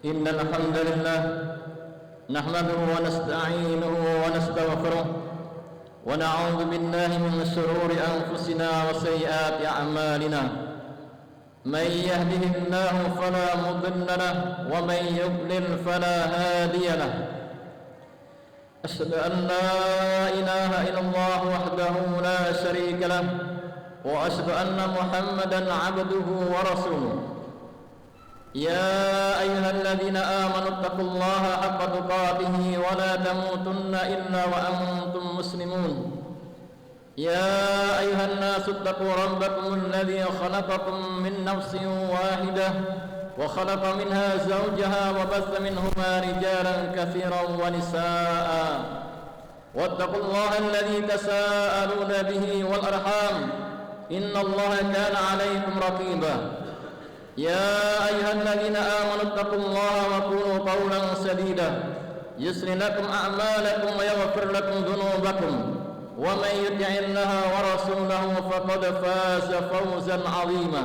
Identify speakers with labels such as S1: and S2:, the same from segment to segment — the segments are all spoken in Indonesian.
S1: إن الحمد لله نحمده ونستعينه ونستغفره ونعوذ بالله من شرور أنفسنا وسيئات أعمالنا. من يهده الله فلا مضل له ومن يضلل فلا هادي له. أشهد أن لا إله إلا الله وحده لا شريك له وأشهد أن محمدا عبده ورسوله. يا أيها الذين آمنوا اتقوا الله حق تقاته ولا تموتن إلا وأنتم مسلمون. يا أيها الناس اتقوا ربكم الذي خلقكم من نفس واحدة وخلق منها زوجها وبث منهما رجالا كثيرا ونساء واتقوا الله الذي تساءلون به والأرحام إن الله كان عليكم رقيبا. يا أيها الذين آمنوا اتقوا الله وقولوا قولا سديدا يصلح لكم أعمالكم ويغفر لكم ذنوبكم ومن يطع الله ورسوله فقد فاز فوزا عظيما.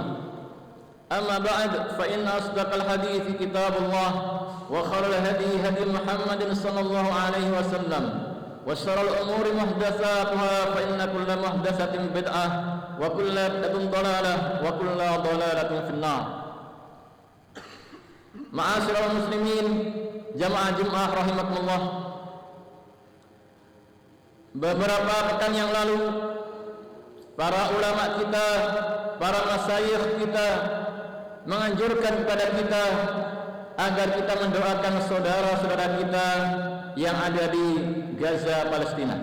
S1: أما بعد فإن أصدق الحديث كتاب الله وخير الهدي هدي محمد صلى الله عليه وسلم وشر الأمور محدثاتها فإن كل محدثة بدعة وكل بدعة ضلالة وكل ضلالة في النار. Ma'asyiral muslimin, jamaah Jumat rahimakumullah. Beberapa pekan yang lalu para ulama kita, para masyayikh kita menganjurkan kepada kita agar kita mendoakan saudara-saudara kita yang ada di Gaza, Palestina.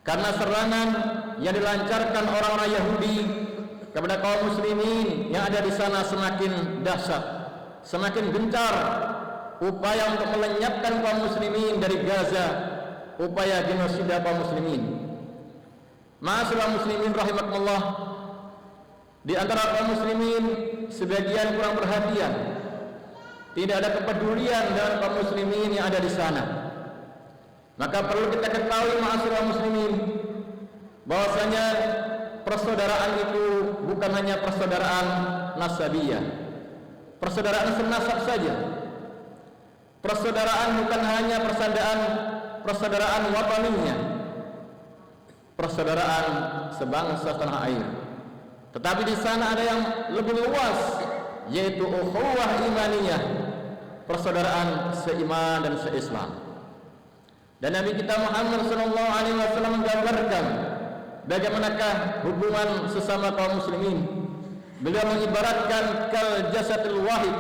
S1: Karena serangan yang dilancarkan orang-orang Yahudi kepada kaum muslimin yang ada di sana semakin dahsyat, semakin gencar upaya untuk melenyapkan kaum muslimin dari Gaza, upaya genosida kaum muslimin. Ma'asyiral muslimin rahimakumullah, di antara kaum muslimin sebagian kurang perhatian, tidak ada kepedulian dengan kaum muslimin yang ada di sana. Maka perlu kita ketahui ma'asyiral muslimin bahwasanya persaudaraan itu bukan hanya persaudaraan nasabiyah, persaudaraan senasab saja. Persaudaraan bukan hanya persaudaraan wataniyah, persaudaraan sebangsa tanah air. Tetapi di sana ada yang lebih luas, yaitu ukhuwah imaniyah, persaudaraan seiman dan seislam. Dan Nabi kita Muhammad sallallahu alaihi wasallam menggambarkan bagaimanakah hubungan sesama kaum muslimin. Beliau mengibaratkan kal jasadil wahid,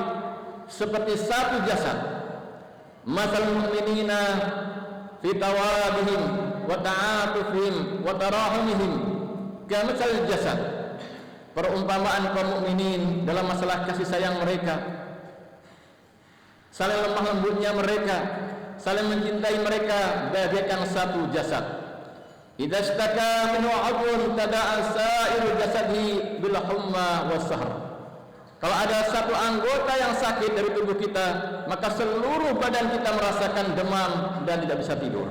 S1: seperti satu jasad. Masal mu'minina fi tawadihim wa ta'atufihim wa tarahumihim kamathal jasad. Perumpamaan kaum mukminin dalam masalah kasih sayang mereka, saling lemah lembutnya mereka, saling mencintai mereka bagaikan satu jasad. Idza ishtaka minhu 'udwun tada'a sa'iru jasadihi bil humma was sahr. Kalau ada satu anggota yang sakit dari tubuh kita, maka seluruh badan kita merasakan demam dan tidak bisa tidur.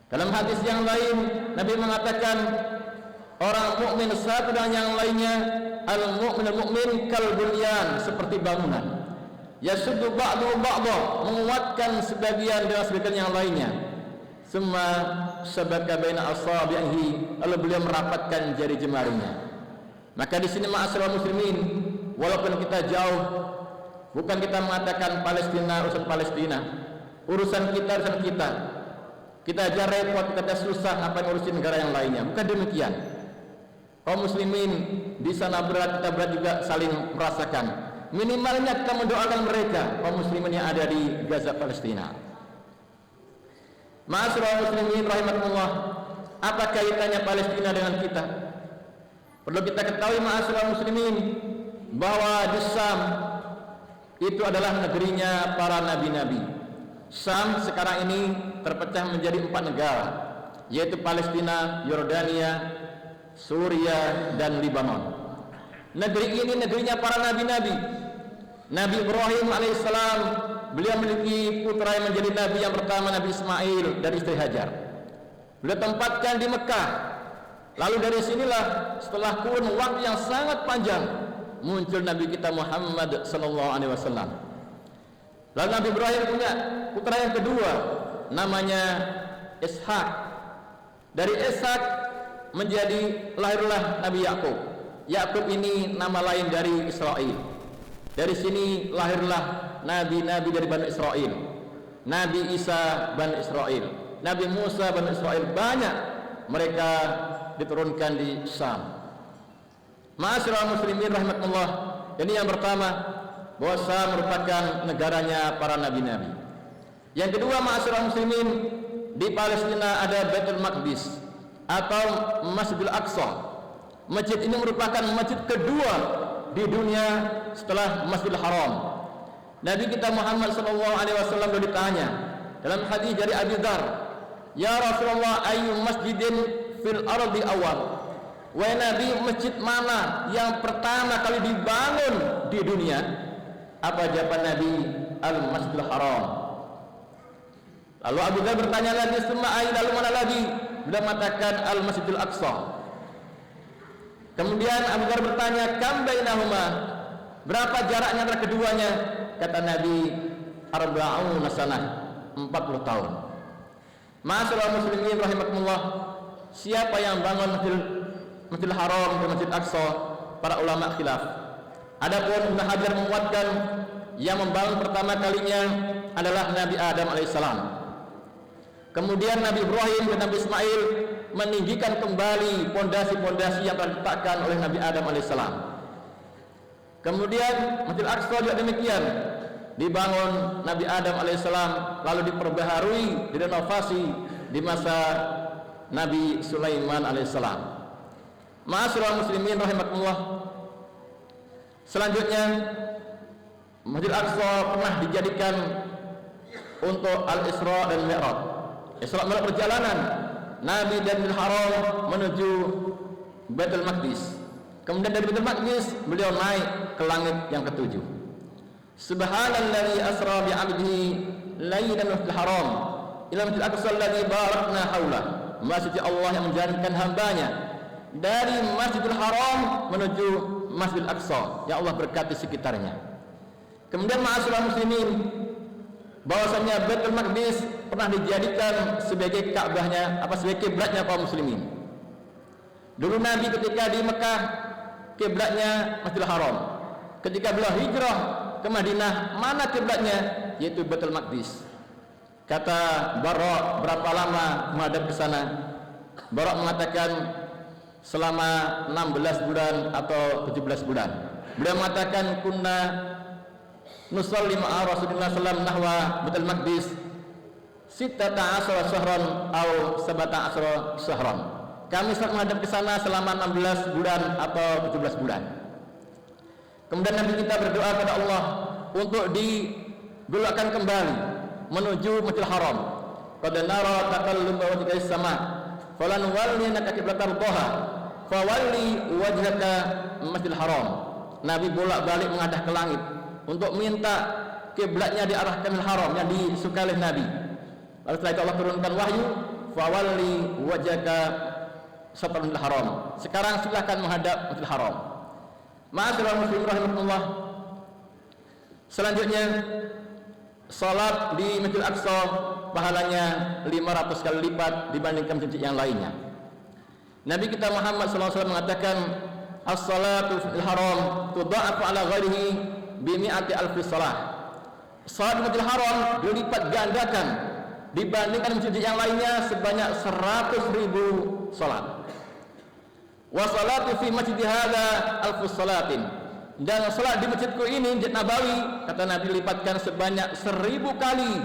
S1: Dalam hadis yang lain, Nabi mengatakan orang mukmin satu dan yang lainnya, al-mu'minul mu'min kal bunyan, seperti bangunan. Yasuddu ba'du ba'da, menguatkan sebagian dengan sebagian yang lainnya. Summa sabaka baina asabihi, lalu beliau merapatkan jari jemarinya. Maka di sini ma'asyiral muslimin, walaupun kita jauh, bukan kita mengatakan Palestina urusan Palestina, urusan kita urusan kita. Kita aja repot, kita susah ngapain ngurusin negara yang lainnya. Bukan demikian. Kaum muslimin di sana berat, kita berat juga saling merasakan. Minimalnya kita mendoakan mereka, kaum muslimin yang ada di Gaza, Palestina. Ma'asyiral muslimin rahimakumullah, apa kaitannya Palestina dengan kita? Perlu kita ketahui ma'asyiral muslimin bahwa di Syam itu adalah negerinya para nabi-nabi. Syam sekarang ini terpecah menjadi 4 negara, yaitu Palestina, Yordania, Suriah, dan Libanon. Negeri ini negerinya para nabi-nabi. Nabi Ibrahim alaihissalam, beliau memiliki putra yang menjadi nabi yang pertama, Nabi Ismail dari istri Hajar. Beliau tempatkan di Mekah. Lalu dari sinilah setelah kurun waktu yang sangat panjang, muncul Nabi kita Muhammad sallallahu alaihi wasallam. Lalu Nabi Ibrahim punya putra yang kedua, namanya Ishak. Dari Ishak lahirlah Nabi Yakub. Yakub ini nama lain dari Israel. Dari sini lahirlah nabi-nabi dari Bani Israel. Nabi Isa Bani Israel, Nabi Musa Bani Israel, banyak mereka diturunkan di Syam. Ma'asyiral muslimin rahimakumullah. Ini yang pertama, bahwa Syam merupakan negaranya para nabi-nabi. Yang kedua, ma'asyiral muslimin, di Palestina ada Baitul Maqdis atau Masjidil Aqsa. Masjid ini merupakan masjid kedua di dunia setelah Masjidil Haram. Nabi kita Muhammad sallallahu alaihi wasallam ditanya dalam hadis dari Abi Dzar, "Ya Rasulullah, ayyu masjidin fil ardi awal?" Wahai Nabi, masjid mana yang pertama kali dibangun di dunia? Apa jawaban Nabi? Al-Masjidil Haram. Lalu Abu Dzar bertanya lagi, "Summa ayy, lalu mana lagi?" Beliau mengatakan Al-Masjidil Aqsa. Kemudian Abu Dzar bertanya, "Kam bainahuma?" Berapa jaraknya antara keduanya? Kata Nabi, arba'una sanah, 40 tahun. Ma'asyiral muslimin rahimakumullah, siapa yang bangun Masjidil Haram dan Masjid Aqsa? Para ulama khilaf. Adapun Ibnu Hajar menguatkan yang membangun pertama kalinya adalah Nabi Adam alaihissalam. Kemudian Nabi Ibrahim dan Nabi Ismail meninggikan kembali pondasi-pondasi yang telah diletakkan oleh Nabi Adam alaihissalam. Kemudian Masjidil Aqsa juga demikian, dibangun Nabi Adam alaihissalam, lalu diperbaharui, direnovasi di masa Nabi Sulaiman alaihissalam. Ma'asyiral muslimin rahimakumullah. Selanjutnya, Masjidil Aqsa pernah dijadikan untuk Al-Isra dan Mi'raj. Isra Mi'raj perjalanan Nabi dan Masjidil Haram menuju Baitul Maqdis. Kemudian dari Baitul Maqdis beliau naik ke langit yang ketujuh. Subhanalladzi asra bi 'abdihi lailan fil haram ila masjidil aqsa alladzi barakna haula. Masjid Allah yang menjalankan hambanya dari Masjidil Haram menuju Masjidil Aqsa yang Allah berkati sekitarnya. Kemudian ma'asyiral muslimin, bahwasanya Baitul Maqdis pernah dijadikan sebagai Ka'bahnya, sebagai kiblatnya kaum muslimin. Dulu Nabi ketika di Mekah kiblatnya Masjidil Haram. Ketika beliau hijrah ke Madinah, mana kiblatnya? Yaitu Baitul Maqdis. Kata Bara, berapa lama menghadap ke sana? Bara mengatakan selama 16 bulan atau 17 bulan. Beliau mengatakan kunna nusalli ma'a Rasulullah sallallahu nahwa Baitul Maqdis 16 syahran atau 17 syahran. Kami sedang menghadap ke sana selama 16 bulan atau 17 bulan. Kemudian Nabi kita berdoa kepada Allah untuk dibelokkan kembali menuju Masjidil Haram. Qad nara taqallub wajhika as-sama' falan walliyannaka qiblatan dhaha fawalli wajhaka Masjidil Haram. Nabi bolak-balik menghadap ke langit untuk minta kiblatnya diarahkan ke Haram yang disukai oleh Nabi. Lalu setelah itu Allah turunkan wahyu, fawalli wajhaka Masjidil Haram. Sekarang silahkan menghadap Masjidil Haram. Ma'asyiral muslimin rahimakumullah. Selanjutnya, salat di Masjidil Aqsa pahalanya 500 kali lipat dibandingkan masjid yang lainnya. Nabi kita Muhammad SAW mengatakan, as-salatu fil haram tudha'afu ala ghairihi bi mi'ati alfi salah. Salat di Masjidil Haram dilipat gandakan dibandingkan masjid yang lainnya sebanyak 100.000 salat. Wa salatu fi masjid hadza alfus salatin, dan salat di masjidku ini, Masjid Nabawi, kata Nabi, lipatkan sebanyak 1000 kali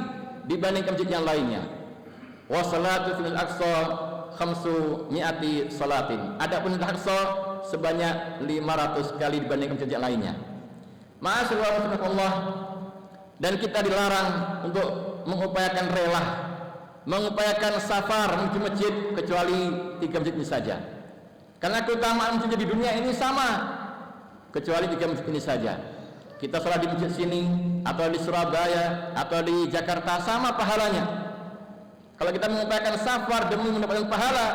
S1: dibandingkan masjid yang lainnya. Wa salatu fil aqsa khamsu mi'ati salatin, adapun di Aqsa sebanyak 500 kali dibandingkan masjid yang lainnya. Ma'asyiral muslimin, dan kita dilarang untuk mengupayakan rela, mengupayakan safar menuju masjid kecuali 3 masjid ini saja. Karena keutamaan masjid di dunia ini sama, kecuali 3 masjid ini saja. Kita sholat di masjid sini, atau di Surabaya, atau di Jakarta, sama pahalanya. Kalau kita mengupayakan safar demi mendapatkan pahala,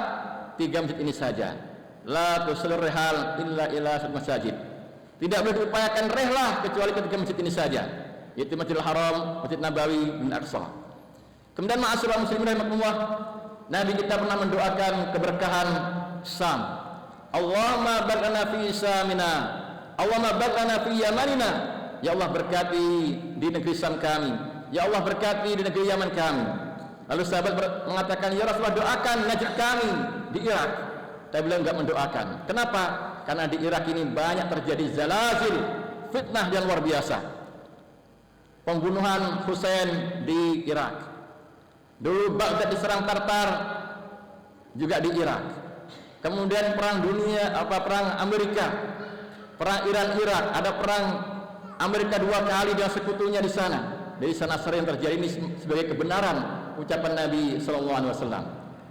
S1: 3 masjid ini saja. La tusallir rihal illa ila masjid. Tidak boleh diupayakan rehlah kecuali ketika masjid ini saja, yaitu Masjidil Haram, Masjid Nabawi, dan Aqsa. Kemudian ma'asyiral muslimin rahimakumullah, Nabi kita pernah mendoakan keberkahan Syam. Allahumma barik lana fi Syamina, Allahumma barik lana fi Yamanina. Ya Allah, berkati di negeri Syam kami. Ya Allah, berkati di negeri Yaman kami. Lalu sahabat mengatakan, ya Rasulullah, doakan Najd kami di Irak. Tapi beliau enggak mendoakan. Kenapa? Karena di Irak ini banyak terjadi zalazil, fitnah yang luar biasa. Pembunuhan Hussein di Irak. Dulu Baghdad diserang Tartar juga di Irak. Kemudian perang dunia, perang Amerika, perang Iran-Irak, ada perang Amerika 2 kali dan sekutunya di sana. Dari sana sering terjadi ini sebagai kebenaran ucapan Nabi SAW.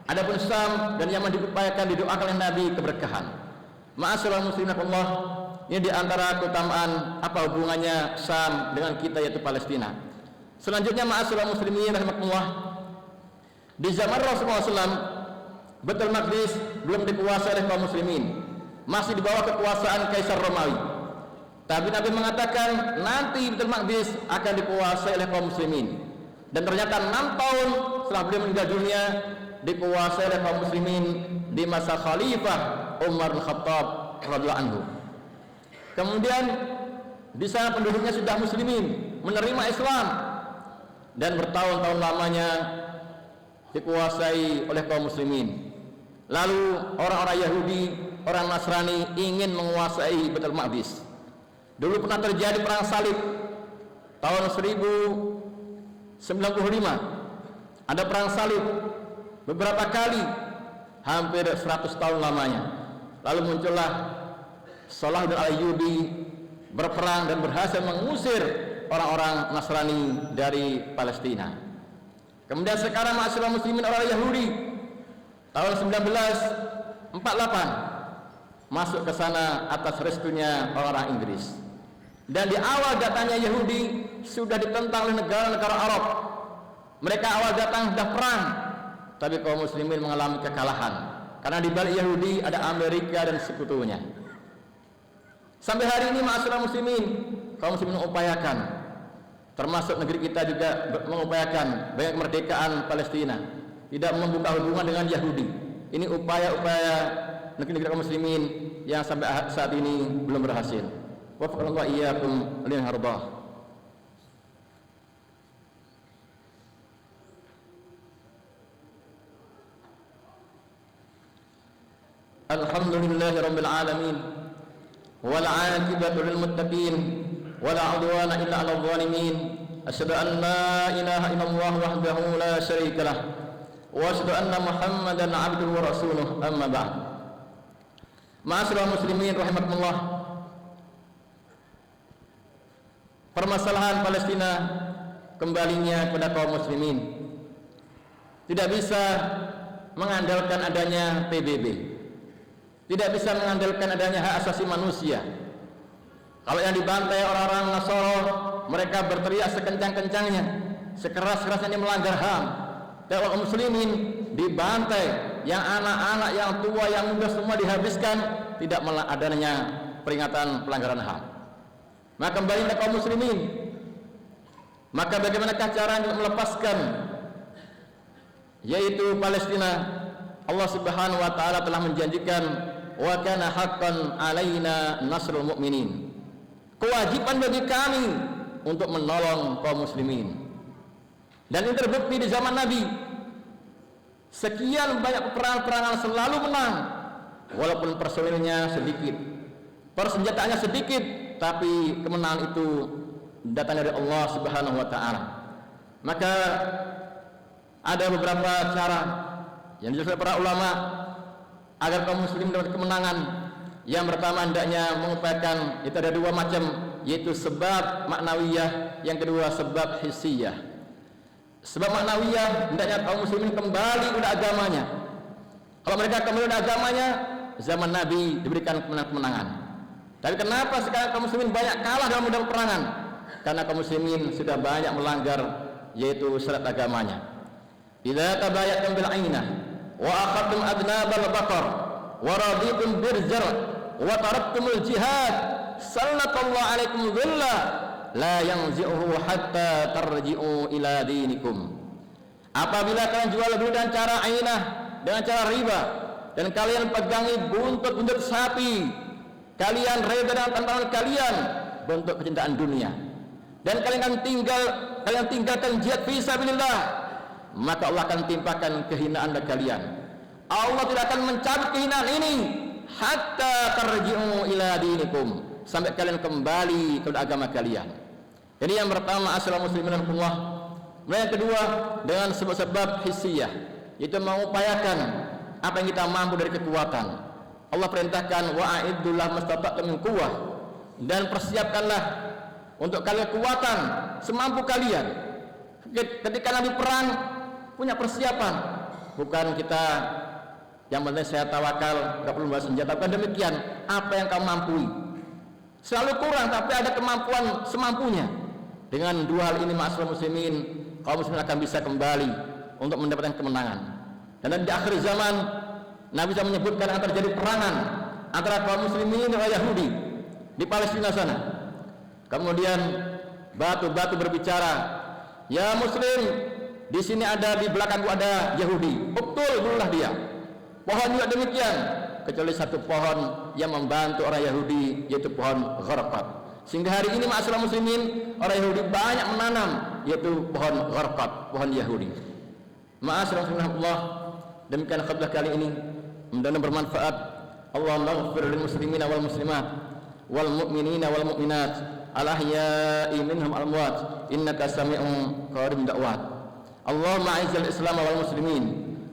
S1: Adapun Syam dan Yaman diupayakan, didoakan oleh Nabi keberkahan. Ma'asyiral muslimin Allah, ini di antara keutamaan apa hubungannya Syam dengan kita, yaitu Palestina. Selanjutnya ma'asyiral muslimin rahimakumullah, di zaman Rasulullah SAW, Baitul Maqdis belum dikuasai oleh kaum muslimin, masih di bawah kekuasaan Kaisar Romawi. Tapi Nabi mengatakan nanti Baitul Maqdis akan dikuasai oleh kaum muslimin. Dan ternyata 6 tahun setelah beliau meninggal dunia dikuasai oleh kaum muslimin di masa Khalifah Umar Al-Khattab radhiyallahu anhu. Kemudian di sana penduduknya sudah muslimin, menerima Islam, dan bertahun-tahun lamanya dikuasai oleh kaum muslimin. Lalu orang-orang Yahudi, orang Nasrani ingin menguasai Baitul Maqdis. Dulu pernah terjadi perang salib tahun 1095. Ada perang salib beberapa kali, hampir 100 tahun lamanya. Lalu muncullah Salahuddin Al-Ayyubi berperang dan berhasil mengusir orang-orang Nasrani dari Palestina. Kemudian sekarang ma'asyiral muslimin, orang Yahudi tahun 1948 masuk ke sana atas restunya orang-orang Inggris. Dan di awal datangnya Yahudi sudah ditentang oleh negara-negara Arab. Mereka awal datang sudah perang, tapi kaum muslimin mengalami kekalahan karena di balik Yahudi ada Amerika dan sekutunya. Sampai hari ini ma'asyiral muslimin, kaum muslimin mengupayakan, termasuk negeri kita juga mengupayakan banyak kemerdekaan Palestina, tidak membuka hubungan dengan Yahudi. Ini upaya-upaya negeri-negeri kaum muslimin yang sampai saat ini belum berhasil. Wafaqallahu iyyakum lil hardah. Alhamdulillahi rabbil alamin wal 'aqibatu lil muttaqin wala 'udwana illa 'alal zalimin. Asyhadu an la ilaha illallah wahdahu la syarika lah wa asyhadu anna Muhammadan 'abduhu wa rasuluh, amma ba'd. Ma'asyiral muslimin rahimakumullah, permasalahan Palestina kembalinya kepada kaum muslimin. Tidak bisa mengandalkan adanya PBB, tidak bisa mengandalkan adanya hak asasi manusia. Kalau yang dibantai orang-orang Nasara, mereka berteriak sekencang-kencangnya, sekeras-kerasnya melanggar HAM. Dan kaum muslimin dibantai, yang anak-anak, yang tua, yang muda semua dihabiskan, tidak adanya peringatan pelanggaran HAM. Maka kembali ke kaum muslimin. Maka bagaimanakah cara untuk melepaskan, yaitu Palestina? Allah Subhanahu wa taala telah menjanjikan, wa kana haqqan alaina nasrul mu'minin. Kewajiban bagi kami untuk menolong kaum muslimin. Dan ini terbukti di zaman Nabi. Sekian banyak perang-perangan selalu menang, walaupun personilnya sedikit, persenjataannya sedikit, tapi kemenangan itu datang dari Allah Subhanahu wa taala. Maka ada beberapa cara yang dijelaskan para ulama agar kaum muslim mendapat kemenangan. Yang pertama, hendaknya mengupayakan, itu ada 2 macam, yaitu sebab maknawiyah, yang kedua sebab hissiyah. Sebab maknawiyah, hendaknya kaum muslimin kembali kepada agamanya. Kalau mereka kembali kepada agamanya, zaman Nabi diberikan kemenangan. Tapi kenapa sekarang kaum muslimin banyak kalah dalam medan peperangan? Karena kaum muslimin sudah banyak melanggar, yaitu syarat agamanya. Idza tabayatum bil ainah wa akhadtum adnabal baqar wa raditum bir zar' wa taraktumul jihad sallallahu alaikum dhilla la yanzi'uhu hatta tarji'u ila dinikum. Apabila kalian jual beli dengan cara ainah, dengan cara riba, dan kalian pegangi buntut-buntut sapi, kalian reda dengan tantangan kalian bentuk kecintaan dunia, dan kalian tinggalkan jihad fi sabilillah, maka Allah akan timpakan kehinaan dari kalian. Allah tidak akan mencabut kehinaan ini hatta tarji'u ila dinikum, sampai kalian kembali kepada agama kalian. Jadi yang pertama, assalamu muslimin Allah. Yang kedua, dengan sebab-sebab hissiyah, yaitu mengupayakan apa yang kita mampu dari kekuatan. Allah perintahkan wa'iddu lahum mastata'tum min quwwah, dan persiapkanlah untuk kalian kekuatan semampu kalian. Ketika Nabi perang punya persiapan, bukan kita yang penting saya tawakal, enggak perlu bawa senjata. Bukan demikian. Apa yang kamu mampu selalu kurang, tapi ada kemampuan semampunya. Dengan dua hal ini, ma'asyiral muslimin, kaum muslimin akan bisa kembali untuk mendapatkan kemenangan. Dan di akhir zaman Nabi bisa menyebutkan akan terjadi perangan antara kaum muslimin dan Yahudi di Palestina sana. Kemudian batu-batu berbicara, ya muslim, di sini ada, di belakangku ada Yahudi, betul bunuhlah dia. Pohon juga demikian, kecuali satu pohon yang membantu orang Yahudi, yaitu pohon gharqad. Sehingga hari ini ma'asyiral muslimin, orang Yahudi banyak menanam, yaitu pohon gharqad, pohon Yahudi. Ma'asyiral muslimin Allah, demikian khutbah kali ini, mudah-mudahan bermanfaat. Allahumma ighfir lil muslimina wal muslimat wal mu'minina wal mu'minat al ahya'i minhum al amwat innaka sami'un qaribud da'wat. Allahumma a'izzal islam wal muslimin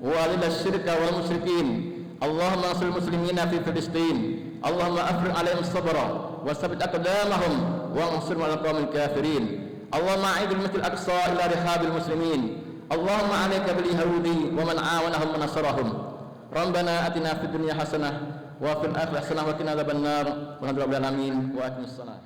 S1: wa alil syirka wal musyrikin. Allahumma ansuril muslimina fi Filistin. Allahumma afriq alaihim sabra wa tsabbit aqdamahum wa ansurhum 'alal qawmil kafirin. Allahumma a'idil masjidil aqsa ila rihabil muslimin. Allahumma 'alaika bil yahudi wa man 'awanahum wa nasarahum. Rabbana atina fid dunya hasanah wa fil akhirati hasanah wa qina adzabannar. Walhamdulillahi rabbil alamin wa aqimissalah.